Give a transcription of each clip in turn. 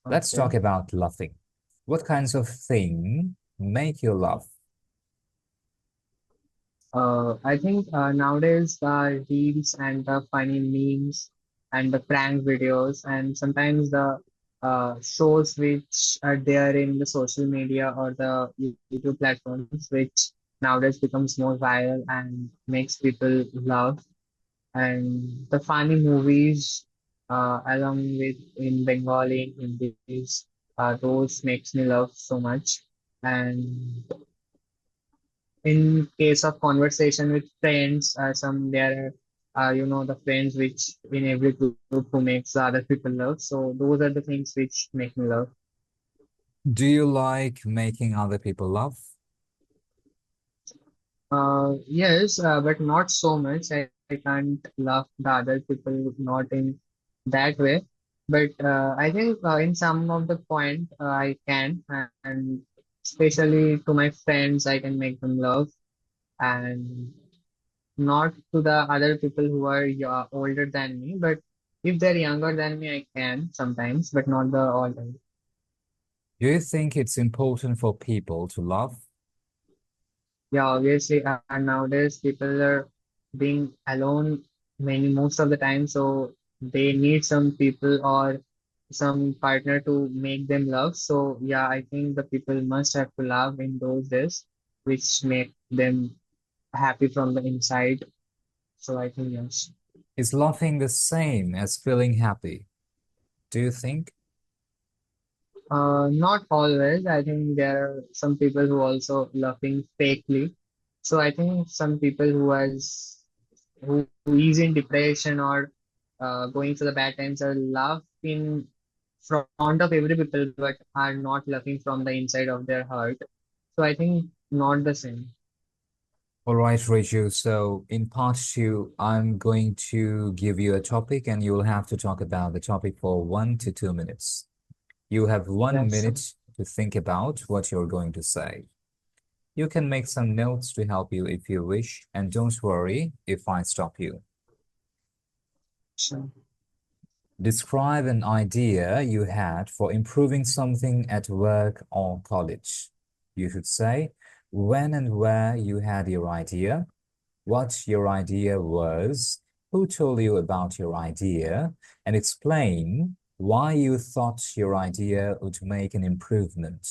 Let's talk Okay. about laughing. What kinds of thing make you laugh? I think nowadays the reels and the funny memes and the prank videos and sometimes the shows which are there in the social media or the YouTube platforms, which nowadays becomes more viral and makes people laugh. And the funny movies, along with in Bengali, in Hindis, those makes me laugh so much. And in case of conversation with friends, some there are, the friends which in every group who makes the other people laugh. So those are the things which make me laugh. Do you like making other people laugh? Yes, but not so much. I can't laugh the other people, not in that way. But I think in some of the point I can, and especially to my friends, I can make them laugh, and not to the other people who are older than me. But if they're younger than me, I can sometimes, but not the all time. Do you think it's important for people to laugh? Yeah, obviously, and nowadays people are being alone many most of the time, so they need some people or some partner to make them laugh. So yeah, I think the people must have to laugh in those days, which make them happy from the inside. So I think yes. Is laughing the same as feeling happy? Do you think? Not always. I think there are some people who also laughing fakely. So I think some people who is in depression or going through the bad times are laugh in front of every people, but are not laughing from the inside of their heart. So I think not the same. All right, Raju. So in part two, I'm going to give you a topic and you'll have to talk about the topic for 1 to 2 minutes. You have one Yes, minute to think about what you're going to say. You can make some notes to help you if you wish, and don't worry if I stop you. sure. Describe an idea you had for improving something at work or college. You should say when and where you had your idea, what your idea was, who told you about your idea, and explain why you thought your idea would make an improvement.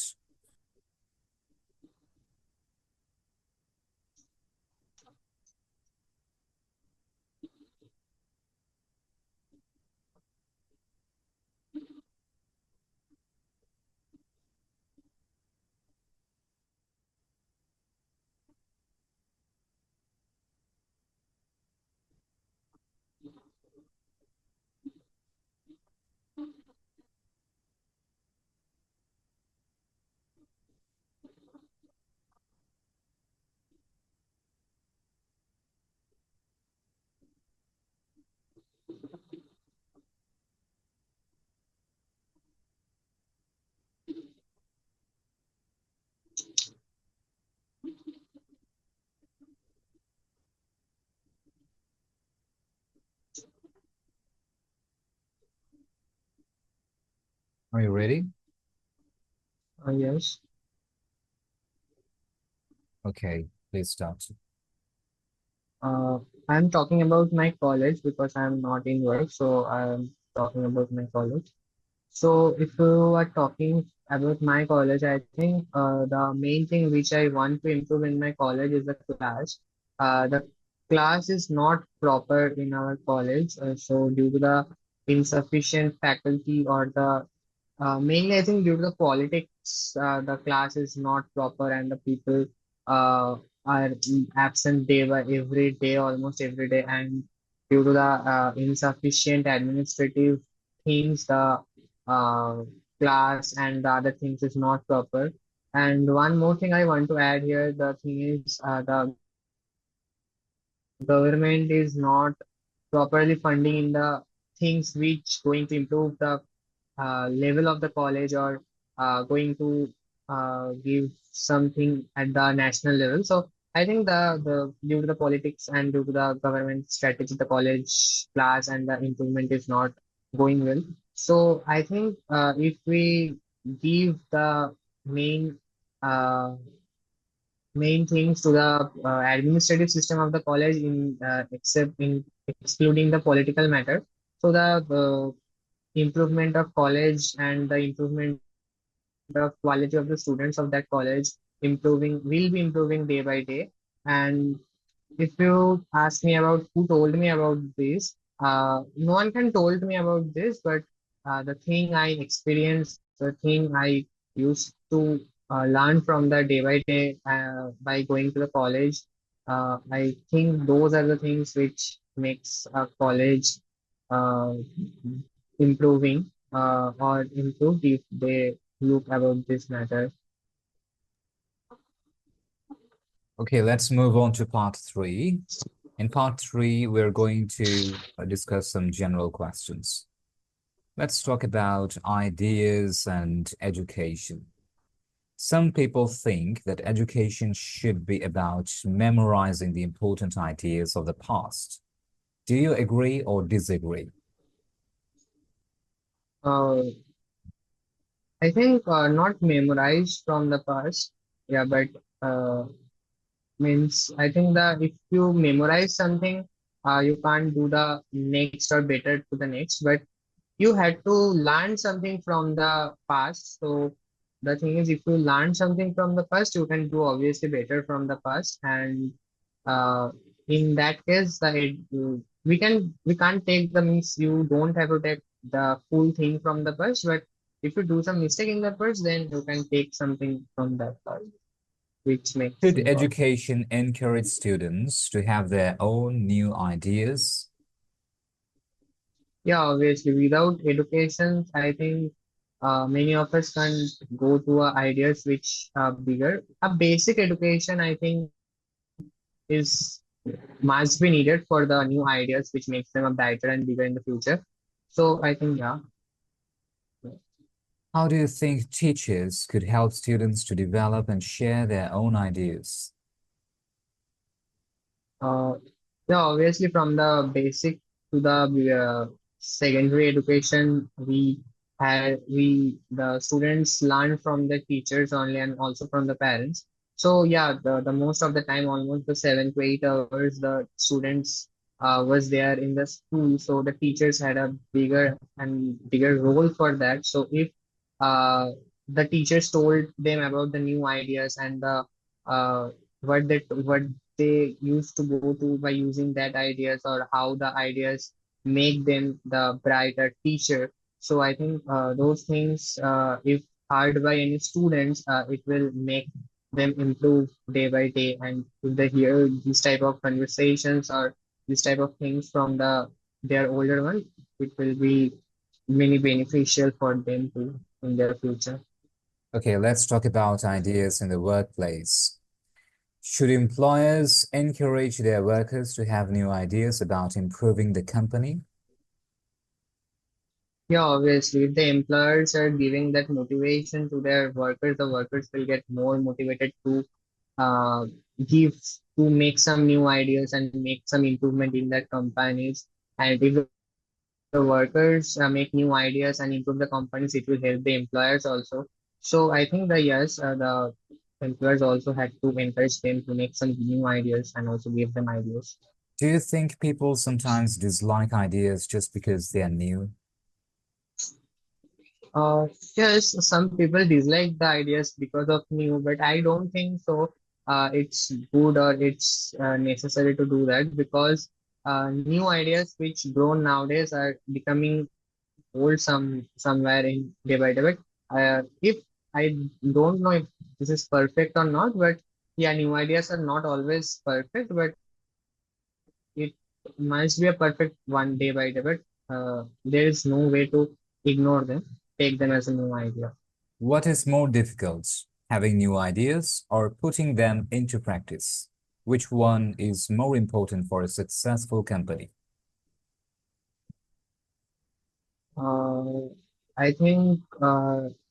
Are you ready? Yes. Okay, please start. Uh, I'm talking about my college because I'm not in work, so I'm talking about my college. So if you are talking about my college, I think the main thing which I want to improve in my college is the class. The class is not proper in our college, so due to the insufficient faculty or the mainly I think due to the politics, the class is not proper and the people uh, are absent day by every day, almost every day, and due to the insufficient administrative things, the uh, class and the other things is not proper. And one more thing I want to add here, the thing is the government is not properly funding in the things which going to improve the level of the college or going to give something at the national level. So I think the due to the politics and due to the government strategy, the college class and the improvement is not going well. So I think if we give the main uh, main things to the administrative system of the college in except in excluding the political matter, so the improvement of college and the improvement of quality of the students of that college will be improving day by day. And if you ask me about who told me about this, no one can told me about this, but the thing I experienced, the thing I used to learn from the day by day by going to the college, I think those are the things which makes a college uh, improving or improved if they look about this matter. Okay, let's move on to part three. In part three, we're going to discuss some general questions. Let's talk about ideas and education. Some people think that education should be about memorizing the important ideas of the past. Do you agree or disagree? Uh, I think not memorized from the past, yeah, but uh, means I think that if you memorize something, you can't do the next or better to the next, but you had to learn something from the past. So the thing is, if you learn something from the past, you can do obviously better from the past. And uh, in that case, we can't take the means you don't have to take the full thing from the past, but if you do some mistake in the past, then you can take something from that past, which makes Should important. education encourage students to have their own new ideas? Yeah, obviously, without education, I think many of us can go to ideas which are bigger. A basic education, I think, is must be needed for the new ideas, which makes them a brighter and bigger in the future. So I think, yeah. How do you think teachers could help students to develop and share their own ideas? Uh, yeah, obviously, from the basic to the secondary education, the students learn from the teachers only and also from the parents. So yeah, the most of the time, almost the 7 to 8 hours, the students was there in the school. So the teachers had a bigger and bigger role for that. So if uh, the teachers told them about the new ideas and the uh, what they used to go to by using that ideas or how the ideas make them the brighter teacher. So I think those things, if heard by any students, it will make them improve day by day. And if they hear these type of conversations or this type of things from their older one, it will be many beneficial for them too in their future. Okay, let's talk about ideas in the workplace. Should employers encourage their workers to have new ideas about improving the company? Yeah, obviously, if the employers are giving that motivation to their workers, the workers will get more motivated to uh, give to make some new ideas and make some improvement in their companies. And if the workers make new ideas and improve the companies, it will help the employers also. So I think that yes, the employers also had to encourage them to make some new ideas and also give them ideas. Do you think people sometimes dislike ideas just because they are new? Yes, some people dislike the ideas because of new, but I don't think so. It's good or it's necessary to do that because new ideas which grown nowadays are becoming old somewhere in day by day. But if I don't know if this is perfect or not, but yeah, new ideas are not always perfect, but it must be a perfect one day by day. But there is no way to ignore them, take them as a new idea. What is more difficult, having new ideas or putting them into practice? Which one is more important for a successful company? Uh, I think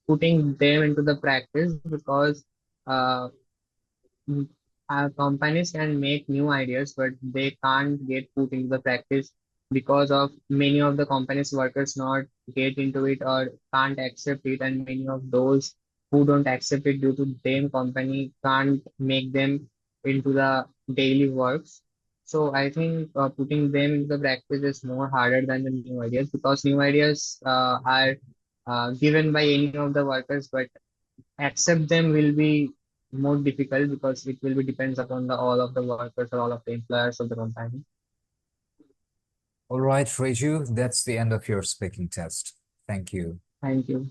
putting them into the practice because uh, companies can make new ideas, but they can't get put into the practice because of many of the company's workers not get into it or can't accept it, and many of those who don't accept it due to them company can't make them into the daily works. So I think putting them into the practice is more harder than the new ideas, because new ideas are given by any of the workers, but accept them will be more difficult because it will be depends upon the all of the workers or all of the employers of the company. All right, Reju, that's the end of your speaking test. Thank you. Thank you.